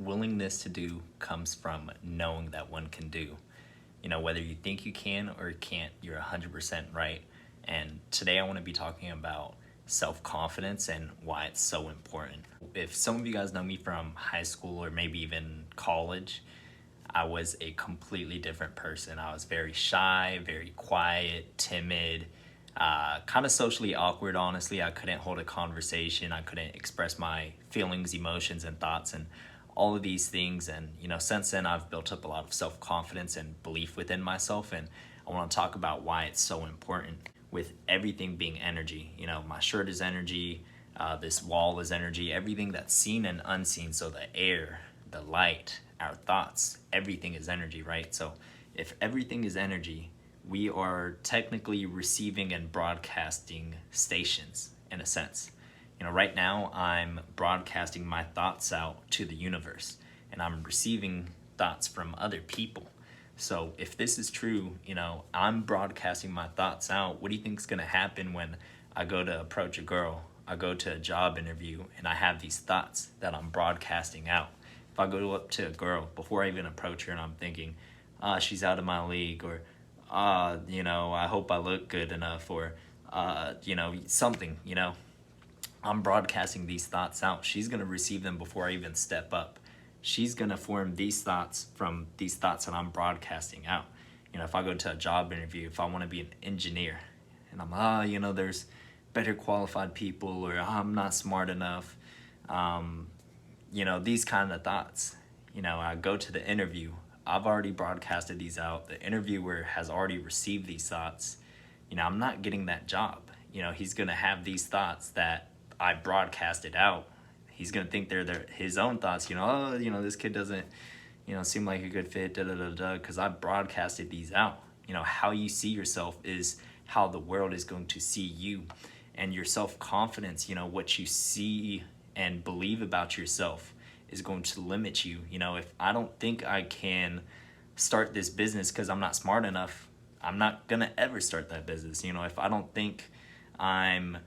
willingness to do comes from knowing that one can do. Whether you think you can or can't, you're 100% right. And today I want to be talking about self-confidence and why it's so important. If some of you guys know me from high school or maybe even college, I was a completely different person. I was very shy, very quiet, timid, kind of socially awkward, honestly. I couldn't hold a conversation. I couldn't express my feelings, emotions, and thoughts, and all of these things. And, since then, I've built up a lot of self-confidence and belief within myself. And I want to talk about why it's so important with everything being energy. My shirt is energy. This wall is energy. Everything that's seen and unseen. So the air, the light, our thoughts, everything is energy, right? So if everything is energy, we are technically receiving and broadcasting stations in a sense. Right now I'm broadcasting my thoughts out to the universe and I'm receiving thoughts from other people. So if this is true, I'm broadcasting my thoughts out. What do you think is going to happen when I go to approach a girl, I go to a job interview, and I have these thoughts that I'm broadcasting out? If I go up to a girl before I even approach her and I'm thinking, she's out of my league, or, I hope I look good enough, or, something, I'm broadcasting these thoughts out. She's going to receive them before I even step up. She's going to form these thoughts from these thoughts that I'm broadcasting out. If I go to a job interview, if I want to be an engineer, and I'm, there's better qualified people, or I'm not smart enough, these kind of thoughts. I go to the interview, I've already broadcasted these out. The interviewer has already received these thoughts. I'm not getting that job. He's going to have these thoughts that I broadcasted out. He's going to think they're his own thoughts, this kid doesn't, seem like a good fit, because I broadcasted these out. How you see yourself is how the world is going to see you. And your self-confidence, what you see and believe about yourself is going to limit you. If I don't think I can start this business because I'm not smart enough, I'm not going to ever start that business. If I don't think I'm,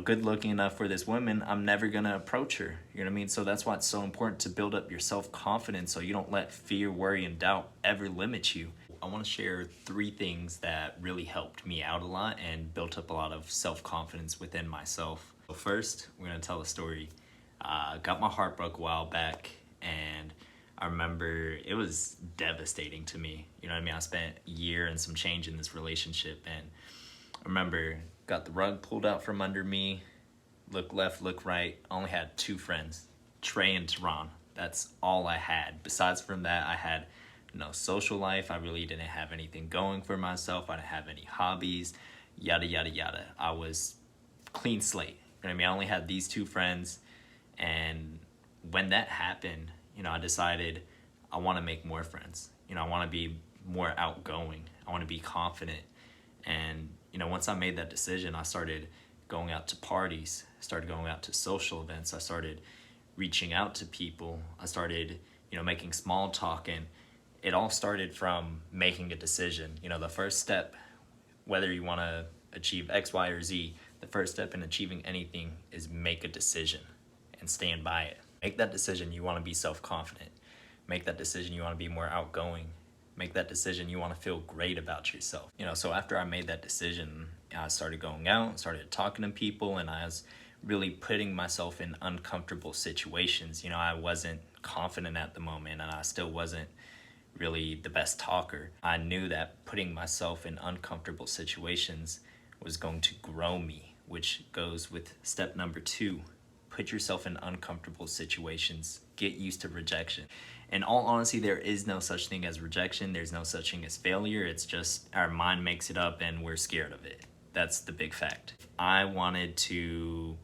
good looking enough for this woman, I'm never going to approach her. You know what I mean? So that's why it's so important to build up your self-confidence so you don't let fear, worry, and doubt ever limit you. I want to share 3 things that really helped me out a lot and built up a lot of self-confidence within myself. So first, we're going to tell a story. Got my heart broke a while back, and I remember it was devastating to me. You know what I mean? I spent a year and some change in this relationship, and I remember got the rug pulled out from under me, look left, look right. I only had 2 friends, Trey and Tehran. That's all I had. Besides from that, I had no social life. I really didn't have anything going for myself. I didn't have any hobbies, yada, yada, yada. I was clean slate. You know what I mean? I only had these 2 friends. And when that happened, I decided I want to make more friends. I want to be more outgoing. I want to be confident. And, once I made that decision, I started going out to parties, started going out to social events. I started reaching out to people. I started, making small talk. And it all started from making a decision. The first step, whether you want to achieve X, Y, or Z, the first step in achieving anything is make a decision and stand by it. Make that decision you want to be self-confident. Make that decision you want to be more outgoing. Make that decision you want to feel great about yourself. So after I made that decision, I started going out, started talking to people, and I was really putting myself in uncomfortable situations. I wasn't confident at the moment, and I still wasn't really the best talker. I knew that putting myself in uncomfortable situations was going to grow me, which goes with step number 2. Put yourself in uncomfortable situations. Get used to rejection. In all honesty, there is no such thing as rejection. There's no such thing as failure. It's just our mind makes it up and we're scared of it. That's the big fact. I wanted to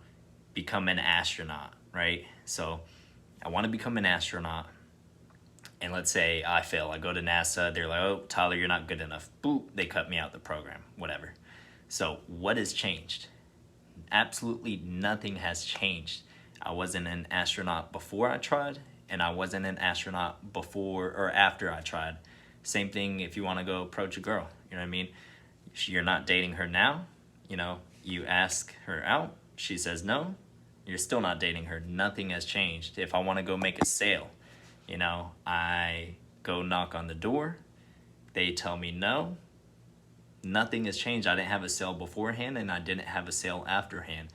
become an astronaut, right? So I want to become an astronaut. And let's say I fail. I go to NASA. They're like, oh, Tyler, you're not good enough. Boop, they cut me out the program, whatever. So what has changed? Absolutely nothing has changed. I wasn't an astronaut before I tried, and I wasn't an astronaut before or after I tried. Same thing if you want to go approach a girl. You know what I mean? You're not dating her now. You ask her out. She says no. you're still not dating her. Nothing has changed. If I want to go make a sale, you know, I go knock on the door, they tell me no. Nothing has changed. I didn't have a sale beforehand and I didn't have a sale afterhand.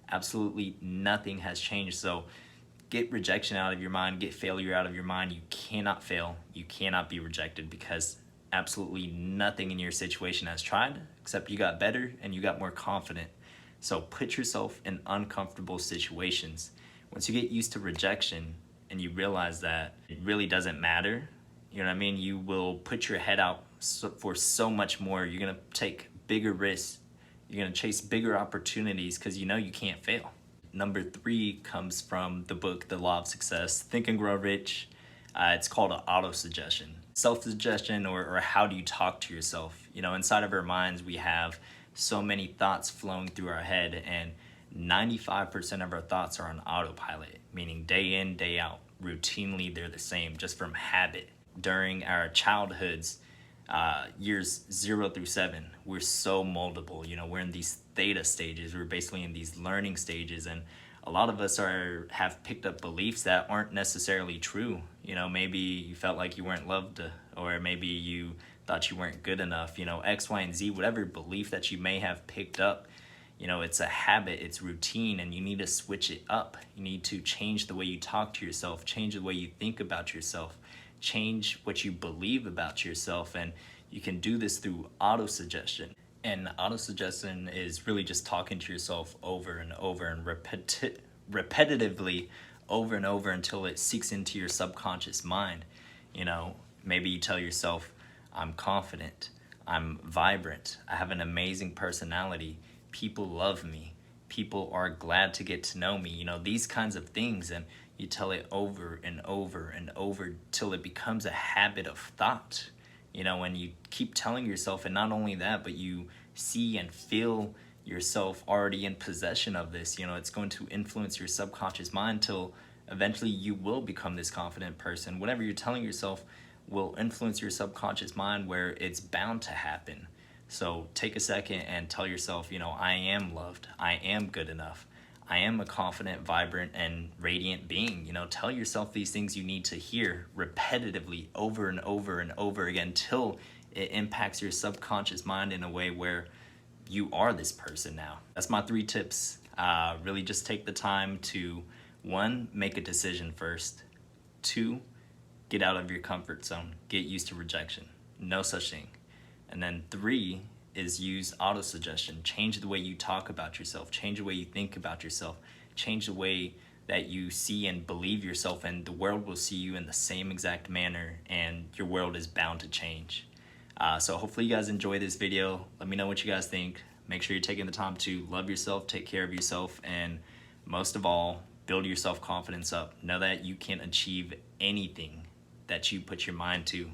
Absolutely nothing has changed. So get rejection out of your mind, get failure out of your mind. You cannot fail. You cannot be rejected, because absolutely nothing in your situation has tried, except you got better and you got more confident. So put yourself in uncomfortable situations. Once you get used to rejection and you realize that it really doesn't matter, you know what I mean? You will put your head out for so much more. You're gonna take bigger risks. You're gonna chase bigger opportunities because you know you can't fail. Number 3 comes from the book, The Law of Success, Think and Grow Rich. It's called autosuggestion. Self-suggestion, or how do you talk to yourself? You know, inside of our minds, we have so many thoughts flowing through our head, and 95% of our thoughts are on autopilot, meaning day in, day out. Routinely, they're the same, just from habit. During our childhoods, years 0 through 7, we're so moldable. You know, we're in these theta stages. We're basically in these learning stages, and a lot of us have picked up beliefs that aren't necessarily true. You know, maybe you felt like you weren't loved, or maybe you thought you weren't good enough. You know, X, Y, and Z, whatever belief that you may have picked up, you know, it's a habit, it's routine, and you need to switch it up. You need to change the way you talk to yourself, change the way you think about yourself, change what you believe about yourself, and you can do this through autosuggestion. And autosuggestion is really just talking to yourself over and over and repetitively over and over until it sinks into your subconscious mind. You know, maybe you tell yourself, I'm confident, I'm vibrant, I have an amazing personality, people love me, people are glad to get to know me, you know, these kinds of things. And you tell it over and over and over till it becomes a habit of thought. You know, when you keep telling yourself, and not only that, but you see and feel yourself already in possession of this, you know, it's going to influence your subconscious mind till eventually you will become this confident person. Whatever you're telling yourself will influence your subconscious mind, where it's bound to happen. So take a second and tell yourself, you know, I am loved, I am good enough, I am a confident, vibrant, and radiant being. You know, tell yourself these things you need to hear repetitively over and over and over again till it impacts your subconscious mind in a way where you are this person now. That's my 3 tips. Really just take the time to, 1, make a decision first. 2, get out of your comfort zone. Get used to rejection. No such thing. And then 3 is use autosuggestion. Change the way you talk about yourself. Change the way you think about yourself. Change the way that you see and believe yourself, and the world will see you in the same exact manner, and your world is bound to change. So hopefully you guys enjoy this video. Let me know what you guys think. Make sure you're taking the time to love yourself, take care of yourself, and most of all, build your self-confidence up. Know that you can achieve anything that you put your mind to.